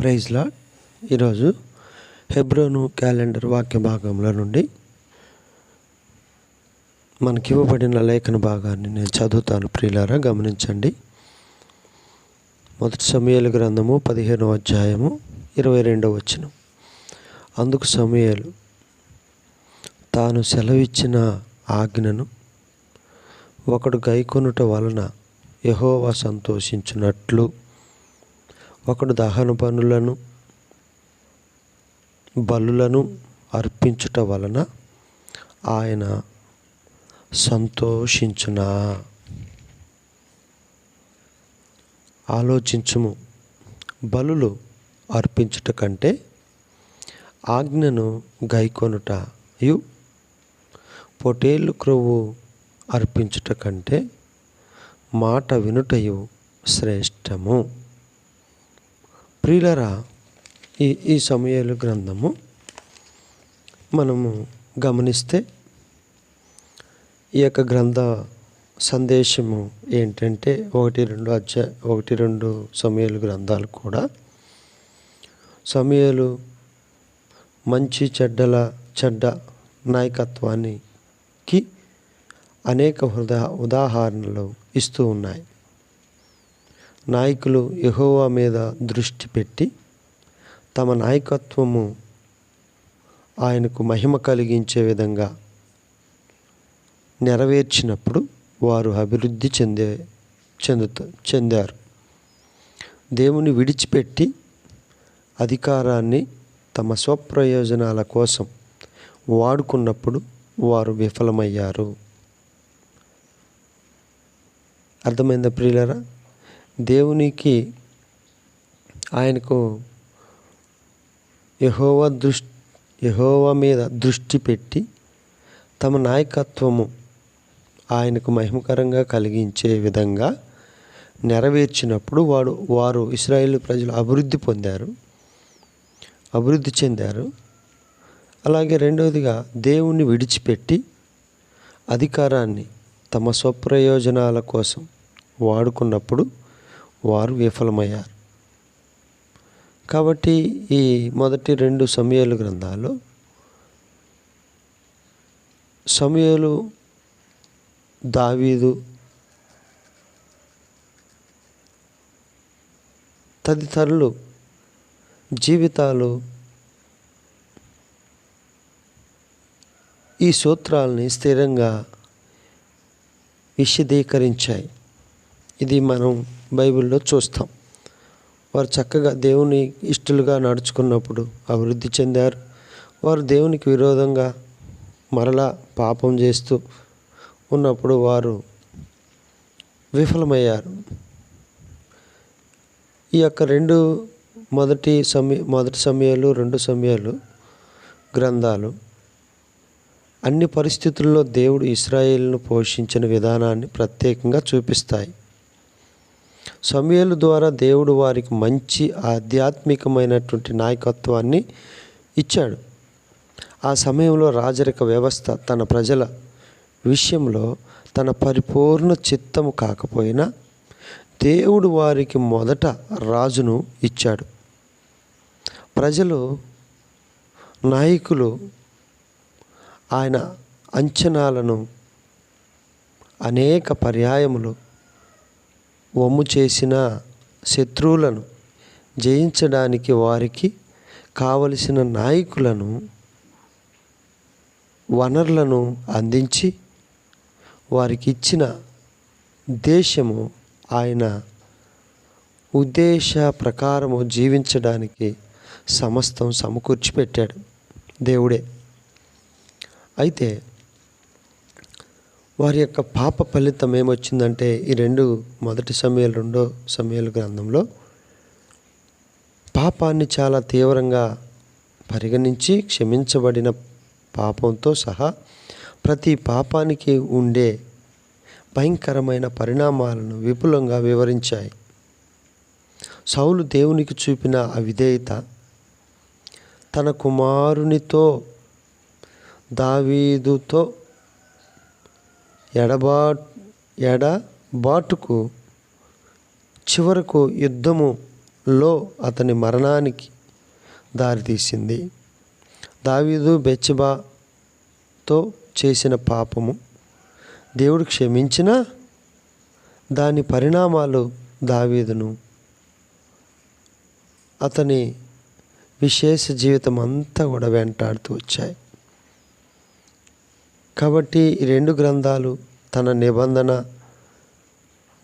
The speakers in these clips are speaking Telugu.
Praise lord. ఈరోజు హెబ్రోను క్యాలెండర్ వాక్య భాగంలో నుండి మనకివ్వబడిన లేఖన భాగాన్ని నేను చదువుతాను. ప్రియులారా గమనించండి. మొదటి సమూయేలు గ్రంథము 15వ అధ్యాయము 22వ వచనం. అందుకు సమూయేలు తాను సెలవిచ్చిన ఆజ్ఞను ఒకడు గైకొనుట వలన యెహోవా సంతోషించున్నట్లు ఒకడు దహన బలులను అర్పించుట వలన ఆయన సంతోషించునా. ఆలోచించుము. బలులు అర్పించుట కంటే ఆజ్ఞను గైకొనుటయు, పొటేళ్ళు క్రొవ్వు అర్పించుట కంటే మాట వినుటయు శ్రేష్టము. ప్రియులారా, ఈ సమూయేలు గ్రంథము మనము గమనిస్తే ఈ యొక్క గ్రంథ సందేశము ఏంటంటే 1-2 సమూయేలు గ్రంథాలు కూడా సమూయేలు మంచి చెడ్డ నాయకత్వానికి అనేక ఉదాహరణలు ఇస్తూ ఉన్నాయి. నాయకులు యెహోవా మీద దృష్టి పెట్టి తమ నాయకత్వము ఆయనకు మహిమ కలిగించే విధంగా నెరవేర్చినప్పుడు వారు అభివృద్ధి చెందారు. దేవుని విడిచిపెట్టి అధికారాన్ని తమ స్వప్రయోజనాల కోసం వాడుకున్నప్పుడు వారు విఫలమయ్యారు. అర్థమైందా ప్రియులారా? దేవునికి ఆయనకు యెహోవా మీద దృష్టి పెట్టి తమ నాయకత్వము ఆయనకు మహిమకరంగా కలిగించే విధంగా నెరవేర్చినప్పుడు వారు ఇశ్రాయేలు ప్రజలు అభివృద్ధి చెందారు. అలాగే రెండవదిగా దేవుణ్ణి విడిచిపెట్టి అధికారాన్ని తమ స్వప్రయోజనాల కోసం వాడుకున్నప్పుడు వారు విఫలమయ్యారు. కాబట్టి ఈ మొదటి 2 సమూయేలు గ్రంథాలు సమూయేలు, దావీదు తదితరులు జీవితాలు ఈ సూత్రాలని స్థిరంగా విశదీకరించాయి. ఇది మనం బైబిల్లో చూస్తాం. వారు చక్కగా దేవుని ఇష్టలుగా నడుచుకున్నప్పుడు అభివృద్ధి చెందారు. వారు దేవునికి విరోధంగా మరలా పాపం చేస్తూ ఉన్నప్పుడు వారు విఫలమయ్యారు. ఈ యొక్క మొదటి సమూయేలు 2 సమూయేలు గ్రంథాలు అన్ని పరిస్థితుల్లో దేవుడు ఇశ్రాయేలును పోషించిన విధానాన్ని ప్రత్యేకంగా చూపిస్తాయి. సమూయేలు ద్వారా దేవుడు వారికి మంచి ఆధ్యాత్మికమైనటువంటి నాయకత్వాన్ని ఇచ్చాడు. ఆ సమయంలో రాజరిక వ్యవస్థ తన ప్రజల విషయంలో తన పరిపూర్ణ చిత్తము కాకపోయినా దేవుడు వారికి మొదట రాజును ఇచ్చాడు. ప్రజలు, నాయకులు ఆయన అంచనాలను అనేక పర్యాయములు వమ్ము చేసిన శత్రువులను జయించడానికి వారికి కావలసిన నాయకులను, వనరులను అందించి వారికి ఇచ్చిన దేశము ఆయన ఉద్దేశ ప్రకారము జీవించడానికి సమస్తం సమకూర్చిపెట్టాడు దేవుడే. అయితే వారి యొక్క పాప ఫలితం ఏమొచ్చిందంటే ఈ మొదటి సమూయేలు 2 సమూయేలు గ్రంథంలో పాపాన్ని చాలా తీవ్రంగా పరిగణించి క్షమించబడిన పాపంతో సహా ప్రతి పాపానికి ఉండే భయంకరమైన పరిణామాలను విపులంగా వివరించాయి. సౌలు దేవునికి చూపిన అవిధేయత, తన కుమారునితో దావీదుతో ఎడబాటుకు చివరకు యుద్ధము లో అతని మరణానికి దారితీసింది. దావీదు బెత్షెబాతో చేసిన పాపము దేవుడు క్షమించినా దాని పరిణామాలు దావీదును అతని విశేష జీవితం అంతా కూడా వెంటాడుతూ వచ్చాయి. కాబట్టి ఈ 2 గ్రంథాలు తన నిబంధన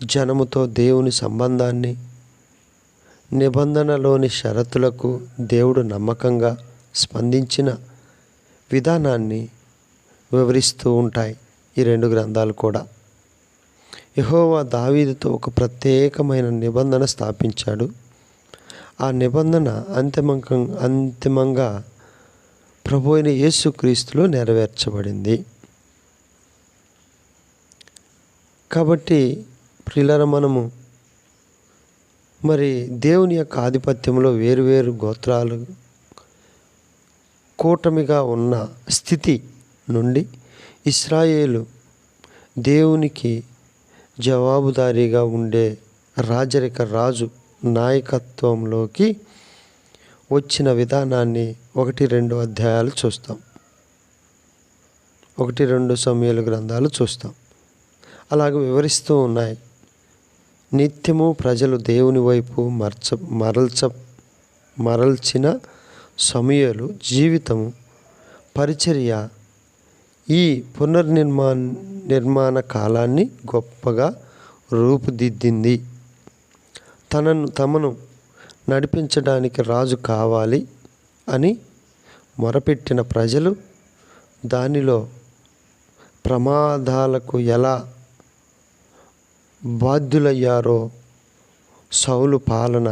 జనముతో దేవుని సంబంధాన్ని, నిబంధనలోని షరతులకు దేవుడు నమ్మకంగా స్పందించిన విధానాన్ని వివరిస్తూ ఉంటాయి. ఈ 2 గ్రంథాలు కూడా యెహోవా దావీదుతో ఒక ప్రత్యేకమైన నిబంధన స్థాపించాడు. ఆ నిబంధన అంతిమంగా ప్రభువైన యేసుక్రీస్తులో నెరవేర్చబడింది. కాబట్టి ప్రియులారా, మనము మరి దేవుని యొక్క ఆధిపత్యంలో వేరువేరు గోత్రాలు కూటమిగా ఉన్న స్థితి నుండి ఇశ్రాయేలు దేవునికి జవాబుదారీగా ఉండే రాజరిక రాజు నాయకత్వంలోకి వచ్చిన విధానాన్ని 1-2 అధ్యాయాలు చూస్తాం. 1-2 సమూయేలు గ్రంథాలు చూస్తాం. అలాగే వివరిస్తూ ఉన్నాయి. నిత్యము ప్రజలు దేవుని వైపు మరల్చిన సమూయేలు జీవితము, పరిచర్య ఈ నిర్మాణ కాలాన్ని గొప్పగా రూపుదిద్దింది. తమను నడిపించడానికి రాజు కావాలి అని మొరపెట్టిన ప్రజలు దానిలో ప్రమాదాలకు ఎలా బాధ్యులయ్యారో సౌలు పాలన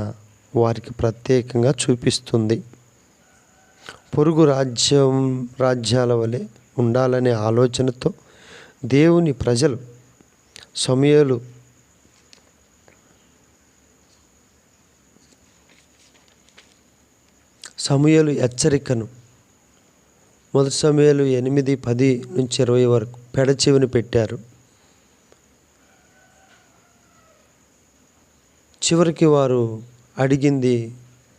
వారికి ప్రత్యేకంగా చూపిస్తుంది. పొరుగు రాజ్యాల వలె ఉండాలనే ఆలోచనతో దేవుని ప్రజలు సమూయేలు హెచ్చరికను 1 సమూయేలు 8:10-20 వరకు పెడచెవిని పెట్టారు. చివరికి వారు అడిగింది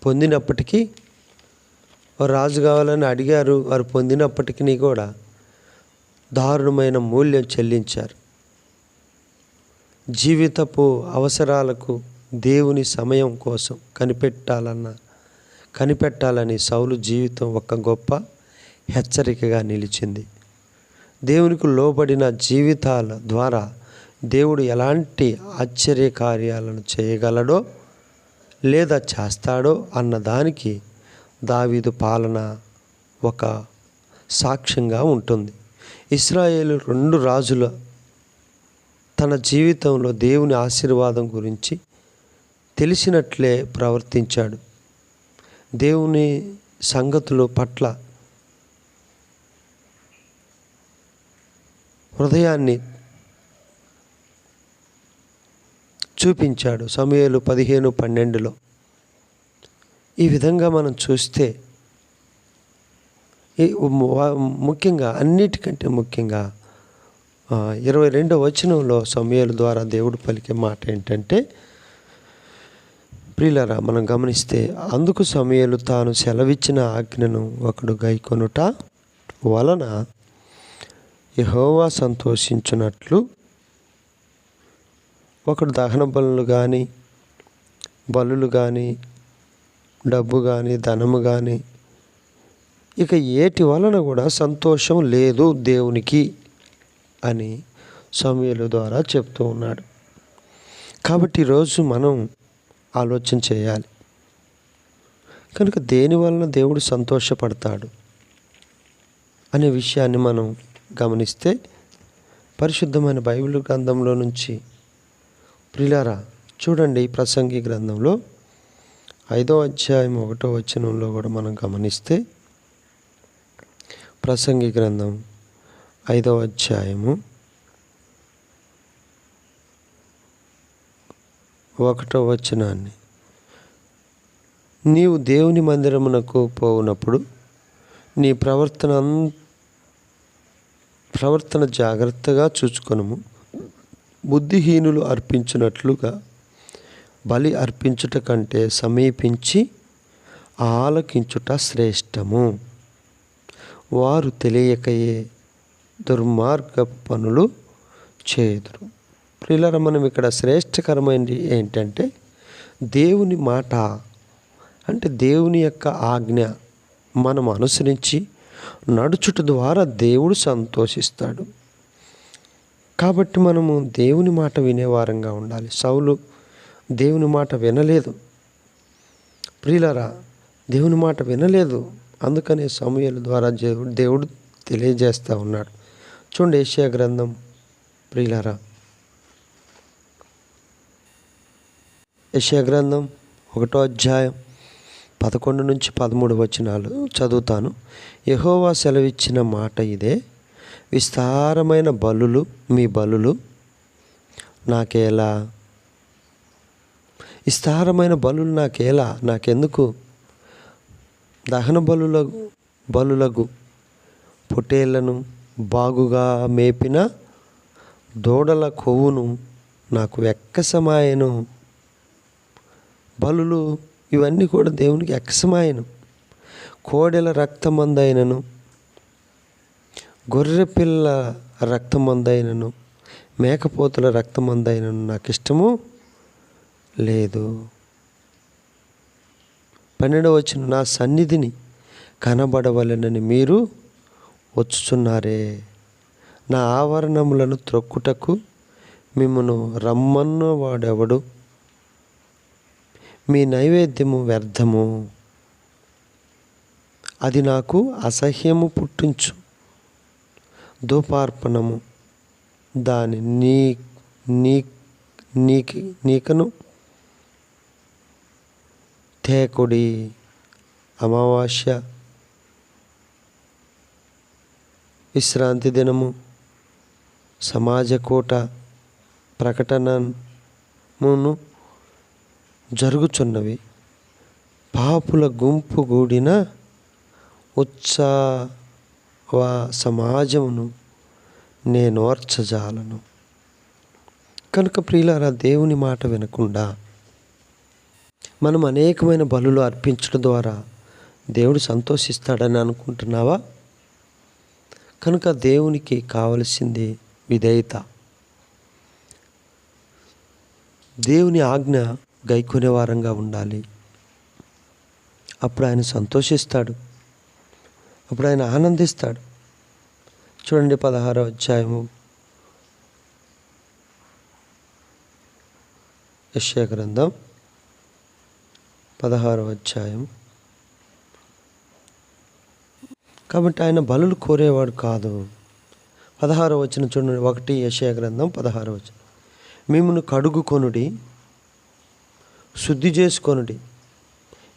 పొందినప్పటికీ, రాజు కావాలని అడిగారు, వారు పొందినప్పటికీ కూడా దారుణమైన మూల్యం చెల్లించారు. జీవితపు అవసరాలకు దేవుని సమయం కోసం కనిపెట్టాలని సౌలు జీవితం ఒక గొప్ప హెచ్చరికగా నిలిచింది. దేవునికి లోబడిన జీవితాల ద్వారా దేవుడు ఎలాంటి ఆశ్చర్య కార్యాలను చేయగలడో లేదా చేస్తాడో అన్నదానికి దావీదు పాలన ఒక సాక్ష్యంగా ఉంటుంది. ఇశ్రాయేలు 2 రాజుల తన జీవితంలో దేవుని ఆశీర్వాదం గురించి తెలిసినట్లే ప్రవర్తించాడు. దేవుని సంగతుల పట్ల హృదయాన్ని చూపించాడు. సమూయేలు 15:12లో ఈ విధంగా మనం చూస్తే ముఖ్యంగా అన్నిటికంటే ముఖ్యంగా 22వ వచనంలో సమూయేలు ద్వారా దేవుడు పలికే మాట ఏంటంటే, ప్రియులారా మనం గమనిస్తే, అందుకు సమూయేలు తాను సెలవిచ్చిన ఆజ్ఞను ఒకడు గైకొనుట వలన యెహోవా సంతోషించున్నట్లు ఒకడు దహన బలులు కానీ, బలులు కానీ, డబ్బు కానీ, ధనము కానీ, ఇక ఏటి వలన కూడా సంతోషం లేదు దేవునికి అని సమూయేలు ద్వారా చెప్తూ ఉన్నాడు. కాబట్టి ఈరోజు మనం ఆలోచన చేయాలి. కనుక దేని వలన దేవుడు సంతోషపడతాడు అనే విషయాన్ని మనం గమనిస్తే, పరిశుద్ధమైన బైబిల్ గ్రంథంలో నుంచి ప్రియులారా చూడండి, ప్రసంగి గ్రంథంలో 5వ అధ్యాయం 1వ వచనంలో కూడా మనం గమనిస్తే, ప్రసంగి గ్రంథం 5వ అధ్యాయము 1వ వచనాన్ని, నీవు దేవుని మందిరమునకు పోవునప్పుడు నీ ప్రవర్తన జాగ్రత్తగా చూచుకొనుము. బుద్ధిహీనులు అర్పించినట్లుగా బలి అర్పించుట కంటే సమీపించి ఆలకించుట శ్రేష్టము. వారు తెలియకయే దుర్మార్గపు పనులు చేయుదురు. ప్రియులారా, మనం ఇక్కడ శ్రేష్టకరమైనది ఏంటంటే దేవుని మాట, అంటే దేవుని యొక్క ఆజ్ఞ మనం అనుసరించి నడుచుట ద్వారా దేవుడు సంతోషిస్తాడు. కాబట్టి మనము దేవుని మాట వినేవారంగా ఉండాలి. సౌలు దేవుని మాట వినలేదు. ప్రియులారా, దేవుని మాట వినలేదు. అందుకనే సమూయేలు ద్వారా దేవుడు తెలియజేస్తూ ఉన్నాడు. చూడండి యెషయా గ్రంథం, ప్రియులారా, యెషయా గ్రంథం 1వ అధ్యాయం 11 నుంచి 13 వచనాలు చదువుతాను. యెహోవా సెలవిచ్చిన మాట ఇదే: విస్తారమైన బలులు, మీ బలులు నాకేలా? విస్తారమైన బలులు నాకేలా? నాకెందుకు? దహన బలులకు పొట్టేళ్లను, బాగుగా మేపిన దూడల కొవ్వును నాకు ఎక్కసమాయను. బలులు ఇవన్నీ కూడా దేవునికి ఎక్కసమాయను. కోడెల రక్తమందైనను, గొర్రెపిల్ల రక్తమందైనను, మేకపోతుల రక్తమందైనను నాకు ఇష్టము లేదు. 12వ వచనం, నా సన్నిధిని కనబడవలెనని మీరు వచ్చుచున్నారే. నా ఆవరణములను త్రొక్కుటకు మిమ్మును రమ్మన్న వాడెవడు? మీ నైవేద్యము వ్యర్థము, అది నాకు అసహ్యము పుట్టించు. ధూపార్పణము దాని నీకను తేకుడి. అమావాస్య, విశ్రాంతి దినము, సమాజకూట ప్రకటనమును జరుగుచున్నవి. పాపుల గుంపు కూడిన ఉత్సవ సమాజమును నేనోర్చజాలను. కనుక ప్రియులారా, దేవుని మాట వినకుండా మనం అనేకమైన బలులు అర్పించడం ద్వారా దేవుడు సంతోషిస్తాడని అనుకుంటున్నావా? కనుక దేవునికి కావలసింది విధేయత. దేవుని ఆజ్ఞ గైకొనే వారంగా ఉండాలి. అప్పుడు ఆయన సంతోషిస్తాడు, అప్పుడు ఆయన ఆనందిస్తాడు. చూడండి 16వ అధ్యాయము యెషయా గ్రంథం 16వ అధ్యాయం. కాబట్టి ఆయన బలులు కోరేవాడు కాదు. 16వ వచనం చూడండి. 1 యెషయా గ్రంథం 16వ వచనం, మిమ్మును కడుగుకొనుడి, శుద్ధి చేసుకొనుడి,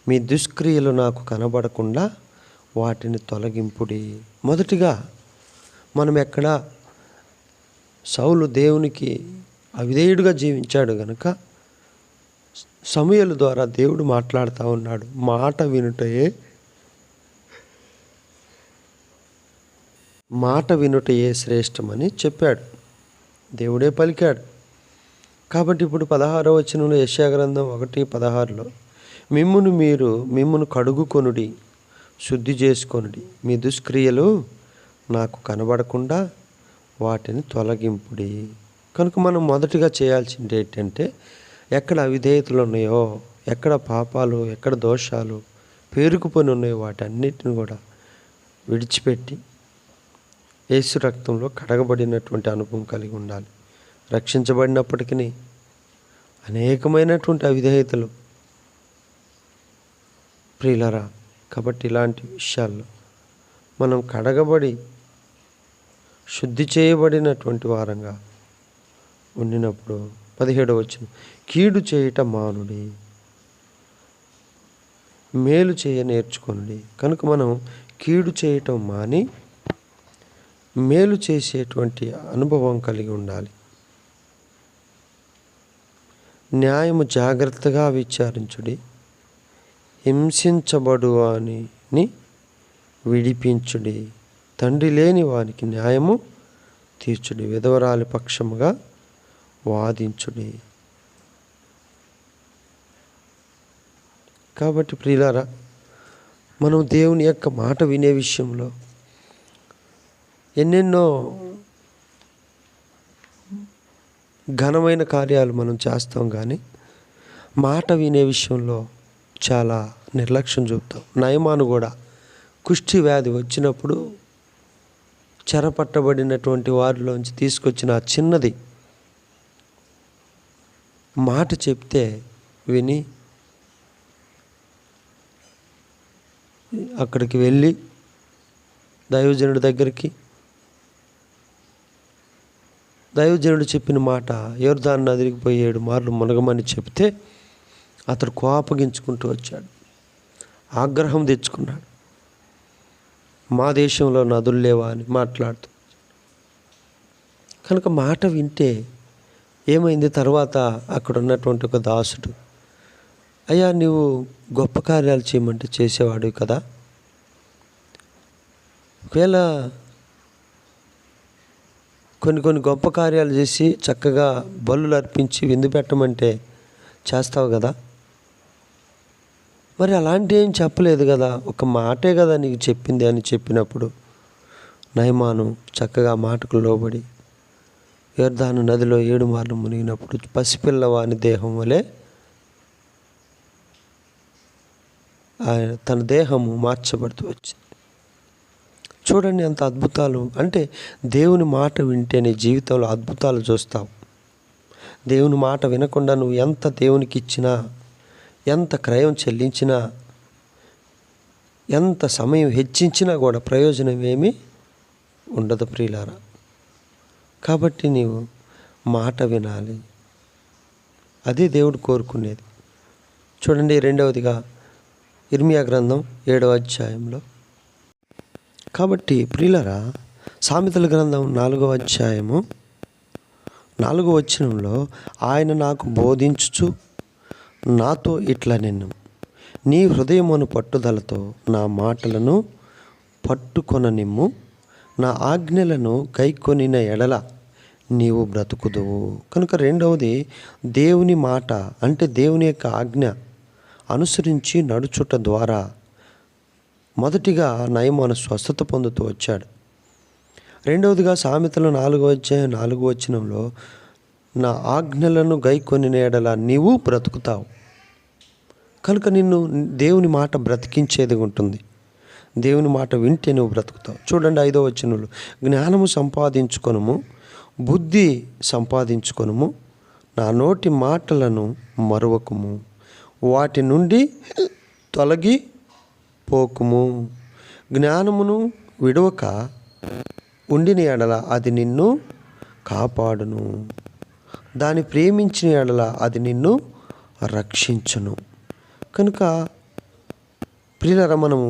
మీ దుష్క్రియలు నాకు కనబడకుండా వాటిని తొలగింపుడి. మొదటిగా మనం ఎక్కడ సౌలు దేవునికి అవిధేయుడిగా జీవించాడు గనుక సమూయేలు ద్వారా దేవుడు మాట్లాడుతూ ఉన్నాడు. మాట వినుటయే శ్రేష్టమని చెప్పాడు, దేవుడే పలికాడు. కాబట్టి ఇప్పుడు 16వ వచనంలో యెషయా గ్రంథం 1:16లో మిమ్మును కడుగుకొనుడి, శుద్ధి చేసుకొనుడి, మీ దుష్క్రియలు నాకు కనబడకుండా వాటిని తొలగింపుడి. కనుక మనం మొదటిగా చేయాల్సింది ఏంటంటే, ఎక్కడ అవిధేయతలు ఉన్నాయో, ఎక్కడ పాపాలు, ఎక్కడ దోషాలు పేరుకుపోయి ఉన్నాయో వాటన్నిటిని కూడా విడిచిపెట్టి యేసు రక్తంలో కడగబడినటువంటి అనుభవం కలిగి ఉండాలి. రక్షించబడినప్పటికీ అనేకమైనటువంటి అవిధేయతలు ప్రియులరా. కాబట్టి ఇలాంటి విషయాల్లో మనం కడగబడి శుద్ధి చేయబడినటువంటి వారంగా ఉండినప్పుడు 17వ వచనం, కీడు చేయుట మానుడి, మేలు చేయ నేర్చుకొనుడి. కనుక మనం కీడు చేయటం మాని మేలు చేసేటువంటి అనుభవం కలిగి ఉండాలి. న్యాయము జాగ్రత్తగా విచారించుడి, హింసించబడు వానిని విడిపించుడి, తండ్రి లేని వానికి న్యాయము తీర్చుడి, విధవరాలి పక్షముగా వాదించుడి. కాబట్టి ప్రియులారా, మనం దేవుని యొక్క మాట వినే విషయంలో ఎన్నెన్నో ఘనమైన కార్యాలు మనం చేస్తాం, కానీ మాట వినే విషయంలో చాలా నిర్లక్ష్యం చూపుతాం. నయమాను కూడా కుష్టి వ్యాధి వచ్చినప్పుడు చెరపట్టబడినటువంటి వారిలోంచి తీసుకొచ్చిన ఆ చిన్నది మాట చెప్తే విని అక్కడికి వెళ్ళి దైవజనుడి దగ్గరికి, దైవజనుడు చెప్పిన మాట యోర్దాను నదికి పోయి 7 మార్లు మునగమని చెప్తే అతడు కోపగించుకుంటూ వచ్చాడు, ఆగ్రహం తెచ్చుకున్నాడు. మా దేశంలో నదులు లేవా అని మాట్లాడుతూ. కనుక మాట వింటే ఏమైంది? తర్వాత అక్కడ ఉన్నటువంటి ఒక దాసుడు, అయ్యా నువ్వు గొప్ప కార్యాలు చేయమంటే చేసేవాడు కదా, ఒకవేళ కొన్ని గొప్ప కార్యాలు చేసి చక్కగా బలులు అర్పించి విందు పెట్టమంటే చేస్తావు కదా, మరి అలాంటి ఏం చెప్పలేదు కదా, ఒక మాటే కదా నీకు చెప్పింది అని చెప్పినప్పుడు నయమాను చక్కగా మాటకు లోబడి యోర్దాను నదిలో 7 మార్లు మునిగినప్పుడు పసిపిల్లవాని దేహం వలె ఆయన తన దేహము మార్చబడుతూ వచ్చింది. చూడండి ఎంత అద్భుతాలు. అంటే దేవుని మాట వింటే నీ జీవితంలో అద్భుతాలు చూస్తావు. దేవుని మాట వినకుండా నువ్వు ఎంత దేవునికి ఇచ్చినా, ఎంత క్రయం చెల్లించినా, ఎంత సమయం హెచ్చించినా కూడా ప్రయోజనం ఏమీ ఉండదు ప్రియులారా. కాబట్టి నీవు మాట వినాలి, అదే దేవుడు కోరుకునేది. చూడండి, 2వదిగా ఇర్మియా గ్రంథం 7వ అధ్యాయంలో. కాబట్టి ప్రియులారా, సామెతల గ్రంథం 4వ అధ్యాయము 4వ వచనంలో ఆయన నాకు బోధించుచు నాతో ఇట్లా నిన్ను, నీ హృదయమును పట్టుదలతో నా మాటలను పట్టుకొననిమ్ము, నా ఆజ్ఞలను గైకొనిన ఎడల నీవు బ్రతుకుదువు. కనుక 2వది దేవుని మాట, అంటే దేవుని యొక్క ఆజ్ఞ అనుసరించి నడుచుట ద్వారా మొదటిగా నయమాను స్వస్థత పొందుతూ వచ్చాడు. 2వదిగా సామెతలు 4వ అధ్యాయం 4వ వచనంలో నా ఆజ్ఞలను గైకొనిన ఎడల నీవు బ్రతుకుతావు. కనుక నిన్ను దేవుని మాట బ్రతికించేది ఉంటుంది. దేవుని మాట వింటే నువ్వు బ్రతుకుతావు. చూడండి 5వ వచనంలో జ్ఞానము సంపాదించుకొనుము, బుద్ధి సంపాదించుకొనుము, నా నోటి మాటలను మరువకుము, వాటి నుండి తొలగి పోకుము. జ్ఞానమును విడవక ఉండిన ఎడల అది నిన్ను కాపాడును, దాన్ని ప్రేమించిన ఎడల అది నిన్ను రక్షించును. కనుక ప్రియులారా, మనము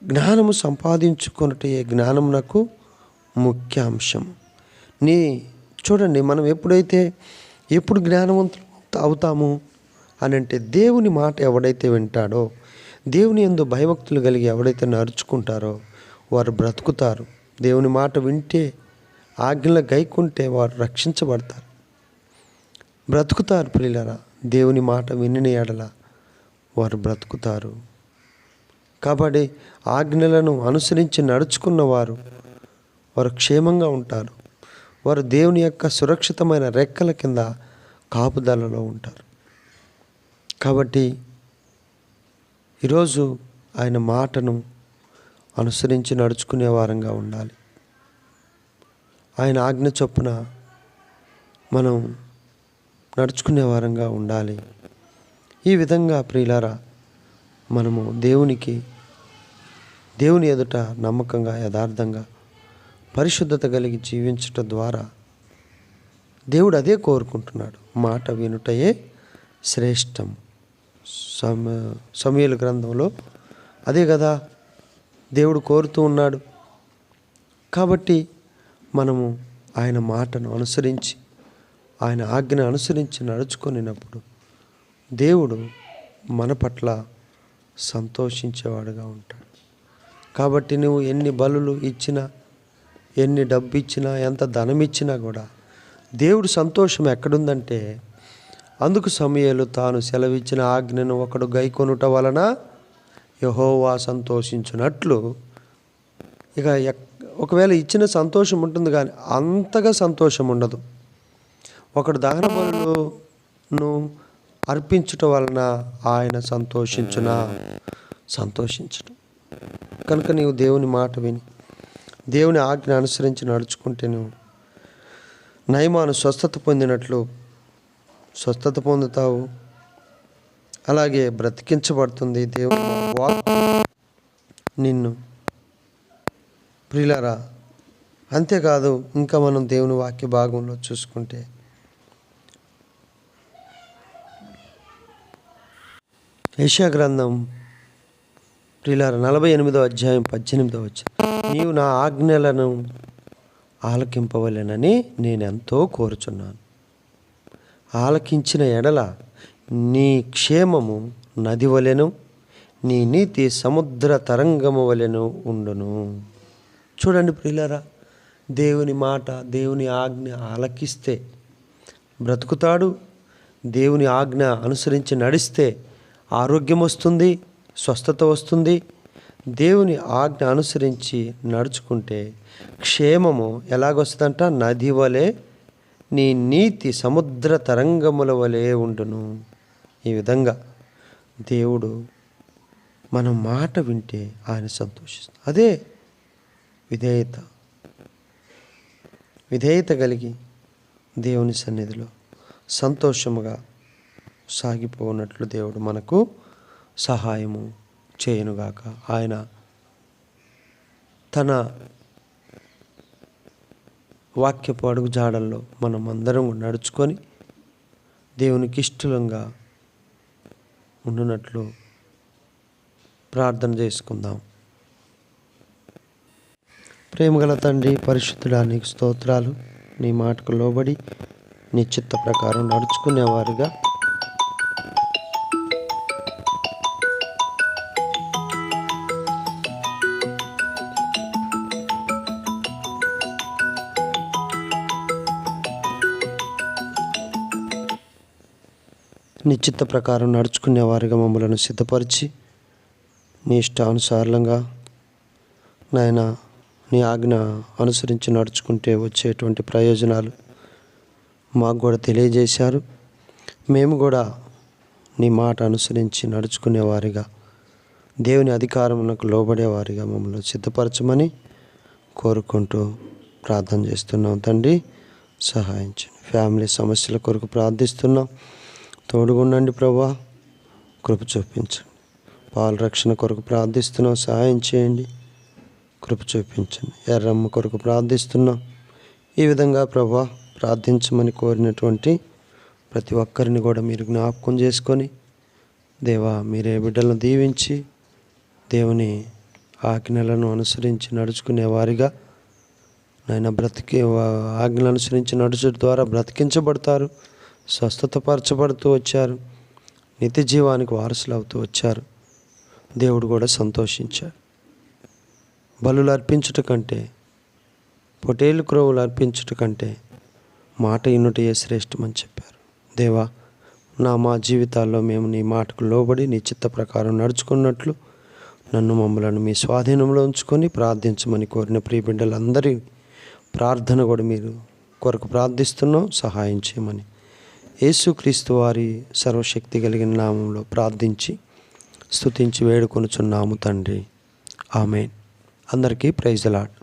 జ్ఞానము సంపాదించుకొనుటే జ్ఞానమునకు ముఖ్య అంశం. చూడండి, మనం ఎప్పుడు జ్ఞానవంతులు అవుతాము అని అంటే, దేవుని మాట ఎవడైతే వింటాడో, దేవుని యందు భయభక్తులు కలిగి ఎవడైతే నడుచుకుంటారో వారు బ్రతుకుతారు. దేవుని మాట వింటే, ఆజ్ఞలు గైకుంటే వారు రక్షించబడతారు, బ్రతుకుతారు. ప్రియులారా, దేవుని మాట వినిన ఎడల వారు బ్రతుకుతారు. కాబట్టి ఆజ్ఞలను అనుసరించి నడుచుకున్న వారు క్షేమంగా ఉంటారు. వారు దేవుని యొక్క సురక్షితమైన రెక్కల కింద కాపుదలలో ఉంటారు. కాబట్టి ఈరోజు ఆయన మాటను అనుసరించి నడుచుకునే వారంగా ఉండాలి. ఆయన ఆజ్ఞ చొప్పున మనం నడుచుకునే వారంగా ఉండాలి. ఈ విధంగా ప్రియులారా, మనము దేవుని ఎదుట నమ్మకంగా, యథార్థంగా, పరిశుద్ధత కలిగి జీవించటం ద్వారా దేవుడు అదే కోరుకుంటున్నాడు. మాట వినుటయే శ్రేష్టం. సమూయేలు గ్రంథంలో అదే కదా దేవుడు కోరుతూ ఉన్నాడు. కాబట్టి మనము ఆయన మాటను అనుసరించి, ఆయన ఆజ్ఞను అనుసరించి నడుచుకొనినప్పుడు దేవుడు మన పట్ల సంతోషించేవాడుగా ఉంటాడు. కాబట్టి నువ్వు ఎన్ని బలులు ఇచ్చినా, ఎన్ని డబ్బు ఇచ్చినా, ఎంత ధనం ఇచ్చినా కూడా దేవుడు సంతోషం ఎక్కడుందంటే అందుకు సమూయేలు తాను సెలవిచ్చిన ఆజ్ఞను ఒకడు గైకొనుట వలన యెహోవా సంతోషించున్నట్లు. ఇక ఒకవేళ ఇచ్చిన సంతోషం ఉంటుంది కానీ అంతగా సంతోషం ఉండదు. ఒకడు దహన బలులను అర్పించుట వలన ఆయన సంతోషించడం. కనుక నీవు దేవుని మాట విని దేవుని ఆజ్ఞ అనుసరించి నడుచుకుంటే నువ్వు నయమాను స్వస్థత పొందినట్లు స్వస్థత పొందుతావు. అలాగే బ్రతికించబడుతుంది దేవుని వాక్కు నిన్ను. ప్రియులారా, అంతేకాదు ఇంకా మనం దేవుని వాక్య భాగంలో చూసుకుంటే యెషయా గ్రంథం ప్రియులారా 48వ అధ్యాయం 18వ వచనం, నీవు నా ఆజ్ఞలను ఆలకింపవలెనని నేనెంతో కోరుచున్నాను. ఆలకించిన ఎడల నీ క్షేమము నది వలెను, నీ నీతి సముద్ర తరంగము వలెను ఉండును. చూడండి ప్రియులారా, దేవుని మాట దేవుని ఆజ్ఞ ఆలకిస్తే బ్రతుకుతాడు. దేవుని ఆజ్ఞ అనుసరించి నడిస్తే ఆరోగ్యం వస్తుంది, స్వస్థత వస్తుంది. దేవుని ఆజ్ఞ అనుసరించి నడుచుకుంటే క్షేమము ఎలాగొస్తుందంట? నది వలె, నీ నీతి సముద్ర తరంగముల వలె ఉండును. ఈ విధంగా దేవుడు మన మాట వింటే ఆయన సంతోషిస్తాడు. అదే విధేయత కలిగి దేవుని సన్నిధిలో సంతోషముగా సాగిపోనట్లు దేవుడు మనకు సహాయము చేయనుగాక. ఆయన తన వాక్యపు అడుగు జాడల్లో మనం అందరం నడుచుకొని దేవునికి ఇష్టంగా ఉండునట్లు ప్రార్థన చేసుకుందాం. ప్రేమగల తండ్రి, పరిశుద్ధుడా, నీకు స్తోత్రాలు. నీ మాటకు లోబడి నీ చిత్త ప్రకారం నడుచుకునేవారుగా నిశ్చిత ప్రకారం నడుచుకునేవారిగా మమ్మలను సిద్ధపరిచి నీ ఇష్టానుసారంగా నాయన నీ ఆజ్ఞ అనుసరించి నడుచుకుంటే వచ్చేటువంటి ప్రయోజనాలు మాకు కూడా తెలియజేశారు. మేము కూడా నీ మాట అనుసరించి నడుచుకునేవారిగా దేవుని అధికారమునకు లోబడేవారిగా మమ్మల్ని సిద్ధపరచమని కోరుకుంటూ ప్రార్థన చేస్తున్నాం. తండ్రి, సహాయించండి. ఫ్యామిలీ సమస్యల కొరకు ప్రార్థిస్తున్నాం. తోడుగుండండి ప్రభువా, కృప చూపించండి. పాల రక్షణ కొరకు ప్రార్థిస్తున్నాం, సహాయం చేయండి, కృప చూపించండి. ఎర్రమ్మ కొరకు ప్రార్థిస్తున్నాం. ఈ విధంగా ప్రభువా, ప్రార్థించమని కోరినటువంటి ప్రతి ఒక్కరిని కూడా మీరు జ్ఞాపకం చేసుకొని దేవా, మీరే బిడ్డలను దీవించి దేవుని ఆజ్ఞలను అనుసరించి నడుచుకునే వారిగా నాయన ఆజ్ఞలు అనుసరించి నడుచడం ద్వారా బ్రతికించబడతారు, స్వస్థతపరచబడుతూ వచ్చారు, నిత్య జీవానికి వారసులు అవుతూ వచ్చారు. దేవుడు కూడా సంతోషించాడు. బలులు అర్పించుట కంటే, పొటేలు క్రోవులు అర్పించుట కంటే మాట ఇన్నుటయే శ్రేష్టమని చెప్పారు. దేవా, మా జీవితాల్లో మేము నీ మాటకు లోబడి నీ చిత్త ప్రకారం నడుచుకున్నట్లు మమ్మలను మీ స్వాధీనంలో ఉంచుకొని ప్రార్థించమని కోరిన ప్రియ బిడ్డలందరి ప్రార్థన కూడా మీరు కొరకు ప్రార్థిస్తున్నాం, సహాయం చేయమని యేసుక్రీస్తు వారి సర్వశక్తి కలిగిన నామంలో ప్రార్థించి స్తుతించి వేడుకొనుచున్నాము తండ్రి. ఆమేన్. అందరికీ ప్రైజ్ ది లార్డ్.